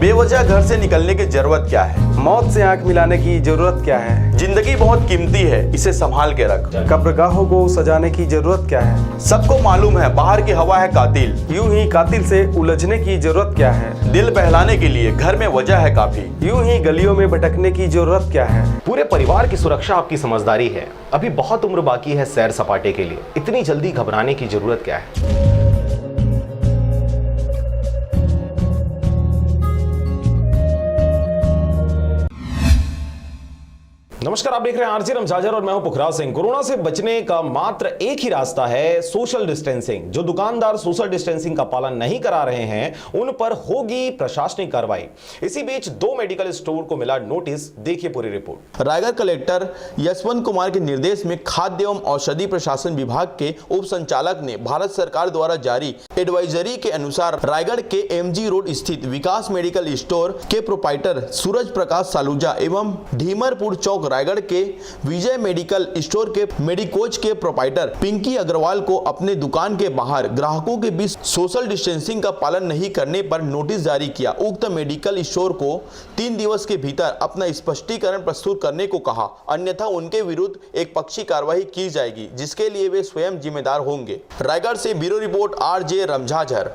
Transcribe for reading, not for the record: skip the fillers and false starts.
बेवजह घर से निकलने की जरूरत क्या है? मौत से आंख मिलाने की जरूरत क्या है? जिंदगी बहुत कीमती है, इसे संभाल के रख। कब्रगाहों को सजाने की जरूरत क्या है? सबको मालूम है बाहर की हवा है कातिल। यूं ही कातिल से उलझने की जरूरत क्या है? दिल बहलाने के लिए घर में वजह है काफी। यूं ही गलियों में भटकने की जरूरत क्या है? पूरे परिवार की सुरक्षा आपकी समझदारी है। अभी बहुत उम्र बाकी है सैर सपाटे के लिए, इतनी जल्दी घबराने की जरूरत क्या है? नमस्कार, आप देख रहे हैं आरजे रमजाजर और मैं हूं पुखराज सिंह। कोरोना से बचने का मात्र एक ही रास्ता है, सोशल डिस्टेंसिंग। जो दुकानदार सोशल डिस्टेंसिंग का पालन नहीं करा रहे हैं उन पर होगी प्रशासनिक कार्रवाई। इसी बीच 2 मेडिकल स्टोर को मिला नोटिस, देखिए पूरी रिपोर्ट। रायगढ़ कलेक्टर यशवंत कुमार के निर्देश में खाद्य एवं औषधि प्रशासन विभाग के उप संचालक ने भारत सरकार द्वारा जारी एडवाइजरी के अनुसार रायगढ़ के एमजी रोड स्थित विकास मेडिकल स्टोर के प्रोपाइटर सूरज प्रकाश सालूजा एवं ढीमरपुर चौक रायगढ़ के विजय मेडिकल स्टोर के मेडिकोच के प्रोपाइटर पिंकी अग्रवाल को अपने दुकान के बाहर ग्राहकों के बीच सोशल डिस्टेंसिंग का पालन नहीं करने पर नोटिस जारी किया। उक्त मेडिकल स्टोर को 3 दिवस के भीतर अपना स्पष्टीकरण प्रस्तुत करने को कहा, अन्यथा उनके विरुद्ध एक पक्षी कार्रवाई की जाएगी जिसके लिए वे स्वयं जिम्मेदार होंगे। रायगढ़ से ब्यूरो रिपोर्ट आरजे रमजाजर।